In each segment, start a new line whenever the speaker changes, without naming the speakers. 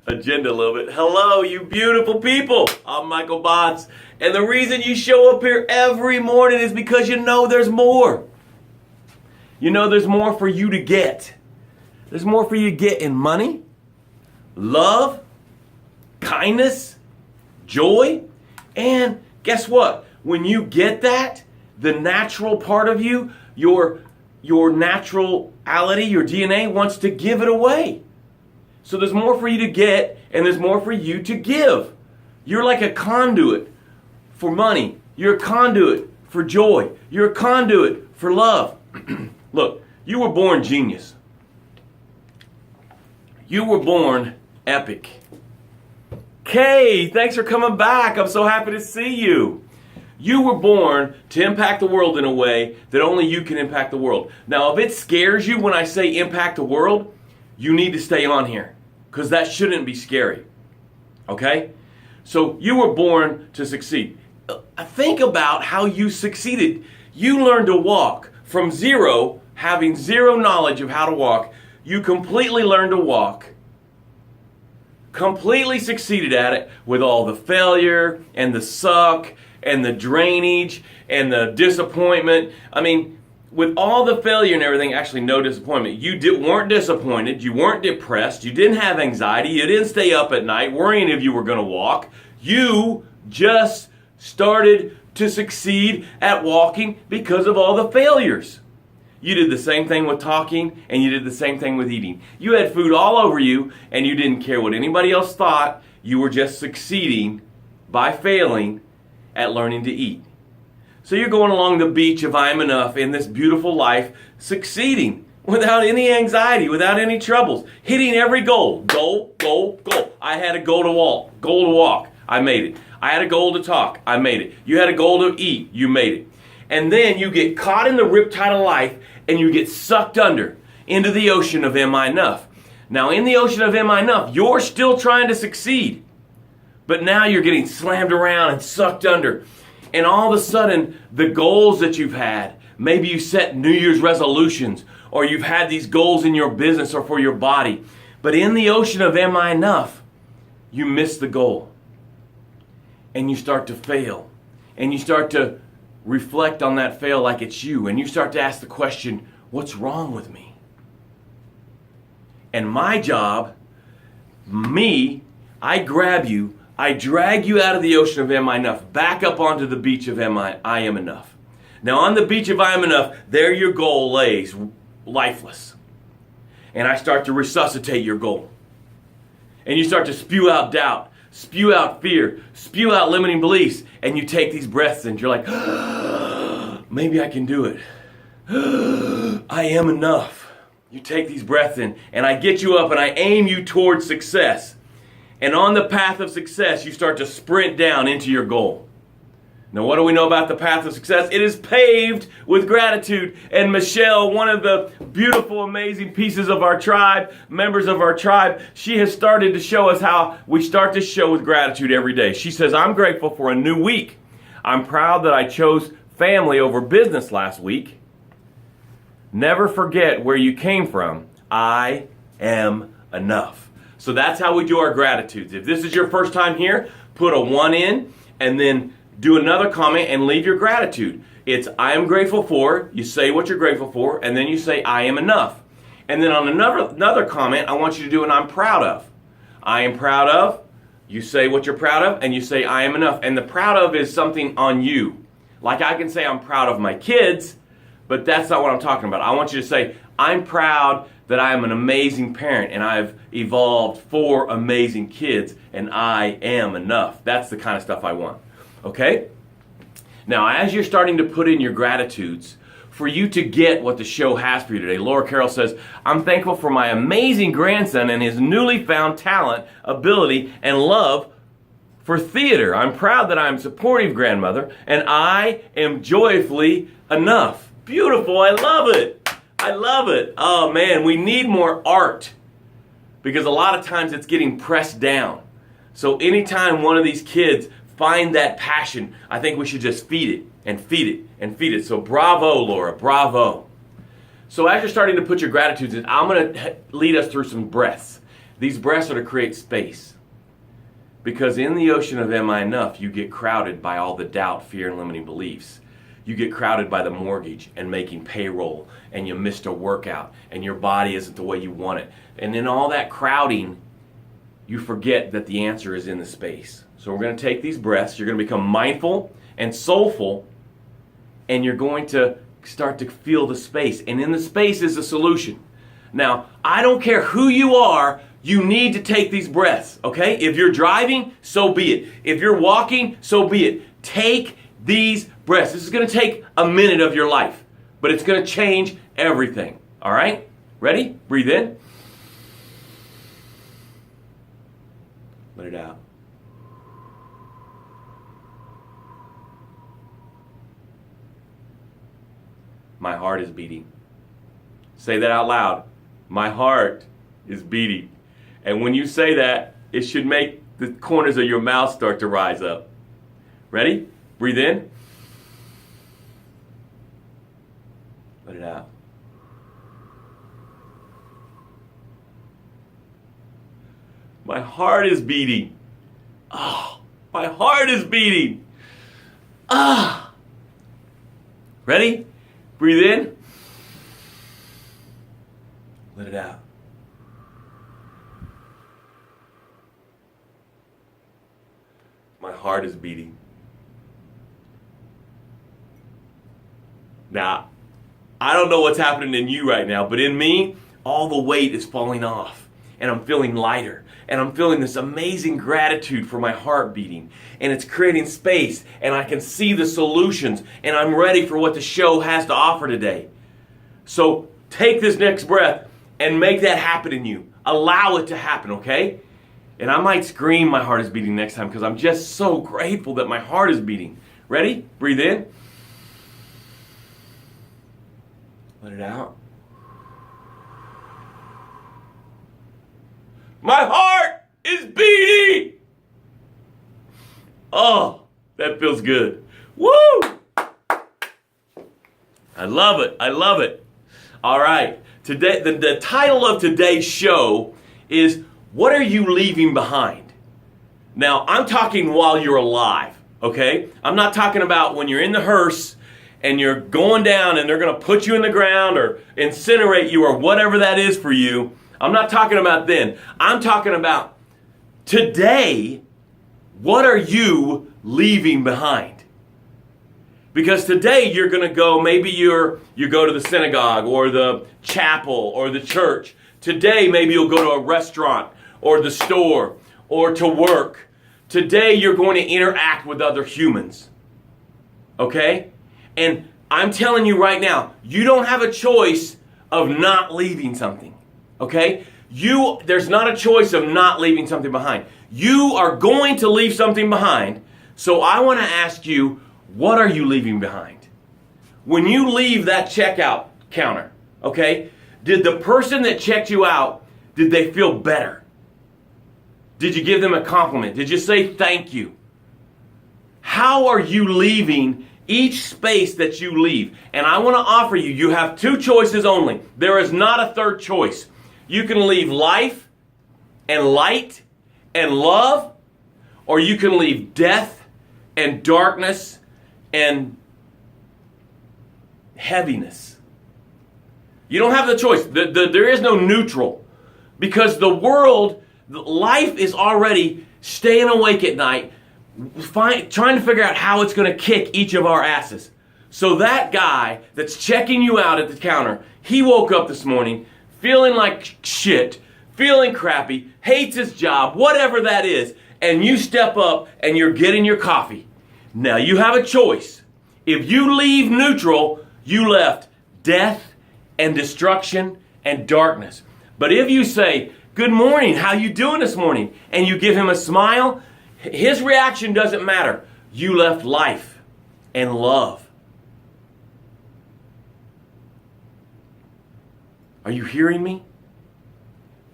agenda a little bit. Hello, you beautiful people. I'm Michael Botts. And the reason you show up here every morning is because you know there's more. You know there's more for you to get. There's more for you to get in money, love, kindness, joy. And guess what? When you get that, the natural part of you, your naturality, your DNA wants to give it away. So there's more for you to get, and there's more for you to give. You're like a conduit for money. You're a conduit for joy. You're a conduit for love. Look, you were born genius. You were born epic. Kay, thanks for coming back. I'm so happy to see you. You were born to impact the world in a way that only you can impact the world. Now, if it scares you when I say impact the world, you need to stay on here, because that shouldn't be scary. Okay? So you were born to succeed. Think about how you succeeded. You learned to walk from zero, having zero knowledge of how to walk. You completely learned to walk. Completely succeeded at it with all the failure and the suck and the drainage and the disappointment. I mean, with all the failure and everything, actually no disappointment. You weren't disappointed. You weren't depressed. You didn't have anxiety. You didn't stay up at night worrying if you were going to walk. You just started to succeed at walking because of all the failures. You did the same thing with talking, and you did the same thing with eating. You had food all over you, and you didn't care what anybody else thought. You were just succeeding by failing at learning to eat. So you're going along the beach of I'm enough in this beautiful life, succeeding without any anxiety, without any troubles, hitting every goal. Goal, goal, goal. I had a goal to walk. I made it. I had a goal to talk. I made it. You had a goal to eat. You made it. And then you get caught in the riptide of life, and you get sucked under into the ocean of am I enough? Now, in the ocean of am I enough, you're still trying to succeed. But now you're getting slammed around and sucked under. And all of a sudden, the goals that you've had, maybe you set New Year's resolutions, or you've had these goals in your business or for your body. But in the ocean of am I enough, you miss the goal. And you start to fail. And you start to reflect on that fail like it's you. And you start to ask the question, what's wrong with me? And my job, I grab you, I drag you out of the ocean of am I enough, back up onto the beach of I am enough. Now on the beach of I am enough, there your goal lays, lifeless. And I start to resuscitate your goal. And you start to spew out doubt, spew out fear, spew out limiting beliefs, and you take these breaths and you're like, maybe I can do it. I am enough. You take these breaths in, and I get you up and I aim you towards success. And on the path of success, you start to sprint down into your goal. Now, what do we know about the path of success? It is paved with gratitude. And Michelle, one of the beautiful, amazing pieces of our tribe, members of our tribe, she has started to show us how we start this show with gratitude every day. She says, I'm grateful for a new week. I'm proud that I chose family over business last week. Never forget where you came from. I am enough. So that's how we do our gratitudes. If this is your first time here, put a 1 in and then do another comment and leave your gratitude. It's I am grateful for, you say what you're grateful for, and then you say I am enough. And then on another comment, I want you to do an I'm proud of. I am proud of, you say what you're proud of, and you say I am enough. And the proud of is something on you. Like I can say I'm proud of my kids, but that's not what I'm talking about. I want you to say I'm proud that I am an amazing parent and I've evolved 4 amazing kids and I am enough. That's the kind of stuff I want. Okay? Now, as you're starting to put in your gratitudes, for you to get what the show has for you today, Laura Carroll says, I'm thankful for my amazing grandson and his newly found talent, ability, and love for theater. I'm proud that I'm a supportive grandmother and I am joyfully enough. Beautiful. I love it. I love it. Oh man, we need more art because a lot of times it's getting pressed down. So anytime one of these kids find that passion, I think we should just feed it and feed it and feed it. So bravo, Laura, bravo. So as you're starting to put your gratitudes in, I'm going to lead us through some breaths. These breaths are to create space. Because in the ocean of am I enough, you get crowded by all the doubt, fear, and limiting beliefs. You get crowded by the mortgage and making payroll, and you missed a workout, and your body isn't the way you want it. And in all that crowding, you forget that the answer is in the space. So we're going to take these breaths. You're going to become mindful and soulful, and you're going to start to feel the space. And in the space is the solution. Now, I don't care who you are, you need to take these breaths, okay? If you're driving, so be it. If you're walking, so be it. Take these breaths. This is going to take a minute of your life, but it's going to change everything, all right? Ready? Breathe in. Let it out. My heart is beating. Say that out loud. My heart is beating. And when you say that, it should make the corners of your mouth start to rise up. Ready? Breathe in. Let it out. My heart is beating. Oh, my heart is beating. Ah. Ready? Breathe in. Let it out. My heart is beating. Now, I don't know what's happening in you right now, but in me, all the weight is falling off. And I'm feeling lighter. And I'm feeling this amazing gratitude for my heart beating. And it's creating space. And I can see the solutions. And I'm ready for what the show has to offer today. So take this next breath and make that happen in you. Allow it to happen, okay? And I might scream my heart is beating next time because I'm just so grateful that my heart is beating. Ready? Breathe in. Let it out. My heart is beating! Oh, that feels good. Woo! I love it. I love it. All right. Today, the title of today's show is What Are You Leaving Behind? Now, I'm talking while you're alive, okay? I'm not talking about when you're in the hearse and you're going down and they're going to put you in the ground or incinerate you or whatever that is for you. I'm not talking about then. I'm talking about today, what are you leaving behind? Because today you're going to go, maybe you go to the synagogue or the chapel or the church. Today maybe you'll go to a restaurant or the store or to work. Today you're going to interact with other humans. Okay? And I'm telling you right now, you don't have a choice of not leaving something. Okay? There's not a choice of not leaving something behind. You are going to leave something behind. So I want to ask you, what are you leaving behind? When you leave that checkout counter, okay, did the person that checked you out, did they feel better? Did you give them a compliment? Did you say thank you? How are you leaving each space that you leave? And I want to offer you, you have two choices only. There is not a third choice. You can leave life and light and love, or you can leave death and darkness and heaviness. You don't have the choice. There is no neutral. Because the world, life is already staying awake at night, trying to figure out how it's going to kick each of our asses. So that guy that's checking you out at the counter, he woke up this morning feeling like shit, feeling crappy, hates his job, whatever that is, and you step up and you're getting your coffee. Now you have a choice. If you leave neutral, you left death and destruction and darkness. But if you say, good morning, how you doing this morning? And you give him a smile, his reaction doesn't matter. You left life and love. Are you hearing me?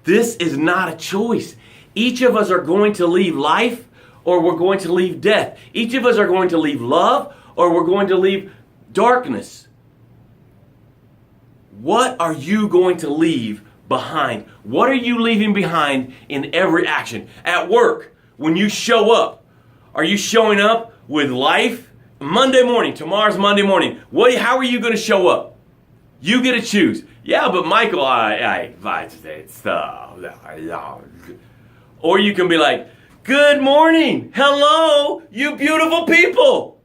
This is not a choice. Each of us are going to leave life or we're going to leave death. Each of us are going to leave love or we're going to leave darkness. What are you going to leave behind? What are you leaving behind in every action? At work, when you show up, are you showing up with life? Monday morning, tomorrow's Monday morning. How are you going to show up? You get to choose. Yeah, but Michael, or you can be like, good morning, hello, you beautiful people.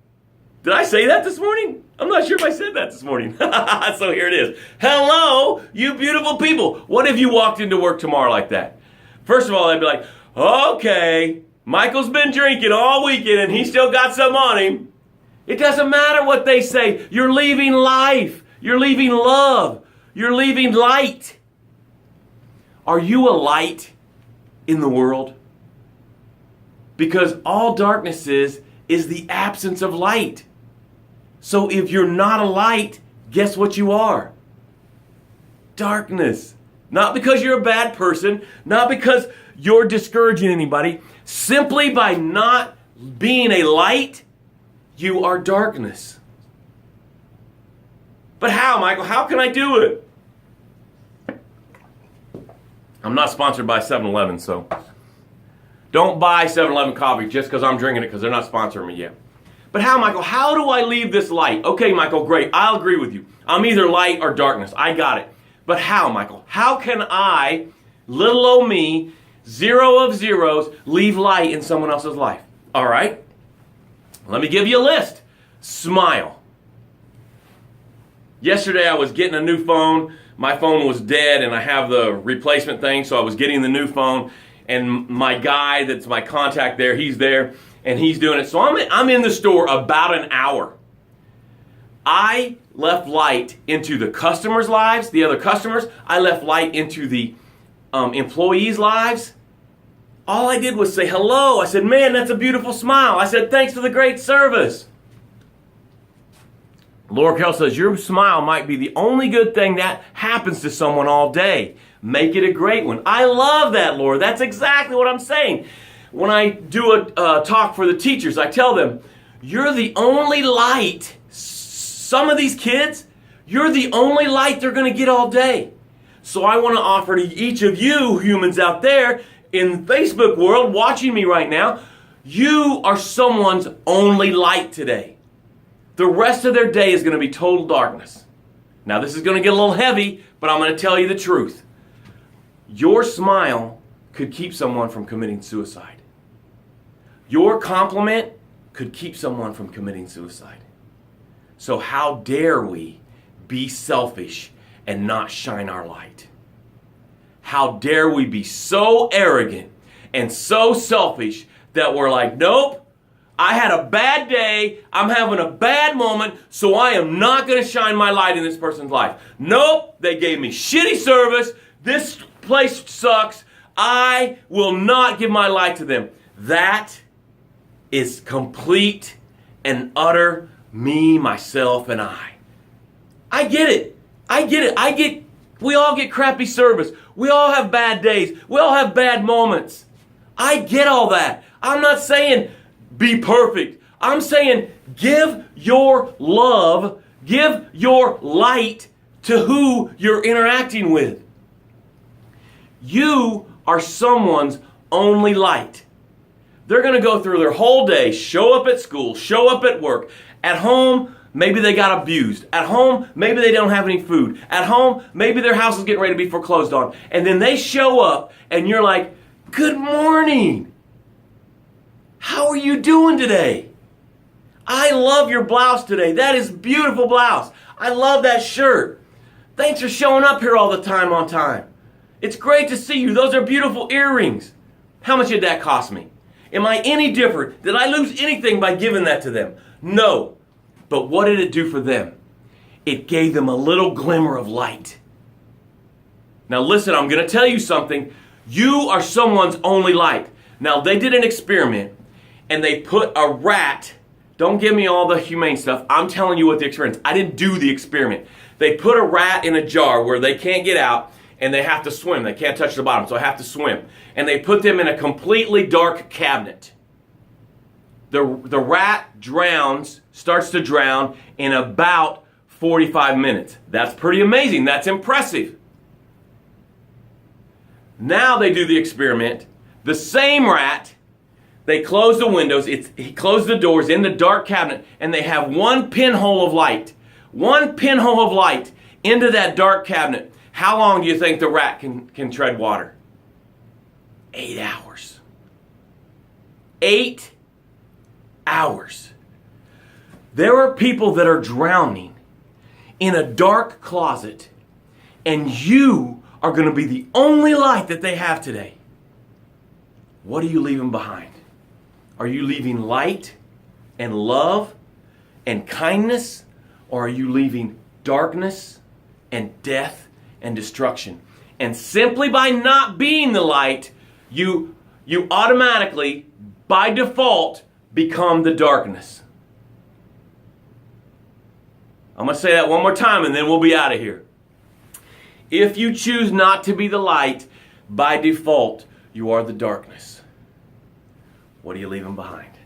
Did I say that this morning? I'm not sure if I said that this morning. So here it is. Hello, you beautiful people. What if you walked into work tomorrow like that? First of all, I'd be like, okay, Michael's been drinking all weekend and he still got some on him. It doesn't matter what they say. You're leaving life. You're leaving love. You're leaving light. Are you a light in the world? Because all darkness is the absence of light. So if you're not a light, guess what you are? Darkness. Not because you're a bad person, not because you're discouraging anybody. Simply by not being a light, you are darkness. But how, Michael? How can I do it? I'm not sponsored by 7-Eleven, so don't buy 7-Eleven coffee just because I'm drinking it because they're not sponsoring me yet. But how, Michael? How do I leave this light? Okay, Michael, great. I'll agree with you. I'm either light or darkness. I got it. But how, Michael? How can I, little old me, zero of zeros, leave light in someone else's life? All right. Let me give you a list. Smile. Yesterday I was getting a new phone. My phone was dead and I have the replacement thing, so I was getting the new phone. And my guy that's my contact there, he's there and he's doing it. So I'm in the store about an hour. I left light into the customers' lives, the other customers. I left light into the employees' lives. All I did was say hello. I said, man, that's a beautiful smile. I said, thanks for the great service. Laura Carroll says, your smile might be the only good thing that happens to someone all day. Make it a great one. I love that, Laura. That's exactly what I'm saying. When I do a talk for the teachers, I tell them, you're the only light. Some of these kids, you're the only light they're going to get all day. So I want to offer to each of you humans out there in the Facebook world watching me right now, you are someone's only light today. The rest of their day is going to be total darkness. Now this is going to get a little heavy, but I'm going to tell you the truth. Your smile could keep someone from committing suicide. Your compliment could keep someone from committing suicide. So how dare we be selfish and not shine our light? How dare we be so arrogant and so selfish that we're like, nope, I had a bad day, I'm having a bad moment, so I am not going to shine my light in this person's life. Nope, they gave me shitty service, this place sucks, I will not give my light to them. That is complete and utter me, myself, and I. I get it. We all get crappy service. We all have bad days. We all have bad moments. I get all that. I'm not saying be perfect. I'm saying give your love, give your light to who you're interacting with. You are someone's only light. They're going to go through their whole day, show up at school, show up at work. At home, maybe they got abused. At home, maybe they don't have any food. At home, maybe their house is getting ready to be foreclosed on. And then they show up and you're like, good morning. How are you doing today? I love your blouse today. That is a beautiful blouse. I love that shirt. Thanks for showing up here all the time on time. It's great to see you. Those are beautiful earrings. How much did that cost me? Am I any different? Did I lose anything by giving that to them? No. But what did it do for them? It gave them a little glimmer of light. Now listen, I'm going to tell you something. You are someone's only light. Now they did an experiment and they put a rat, don't give me all the humane stuff, I'm telling you what the experience, I didn't do the experiment. They put a rat in a jar where they can't get out and they have to swim. They can't touch the bottom, so they have to swim. And they put them in a completely dark cabinet. The rat starts to drown in about 45 minutes. That's pretty amazing. That's impressive. Now they do the experiment. The same rat, they close the windows, he closed the doors in the dark cabinet, and they have one pinhole of light. One pinhole of light into that dark cabinet. How long do you think the rat can tread water? 8 hours. 8 hours. There are people that are drowning in a dark closet, and you are going to be the only light that they have today. What are you leaving behind? Are you leaving light and love and kindness, or are you leaving darkness and death and destruction? And simply by not being the light, you automatically, by default, become the darkness. I'm going to say that one more time and then we'll be out of here. If you choose not to be the light, by default, you are the darkness. What are you leaving behind?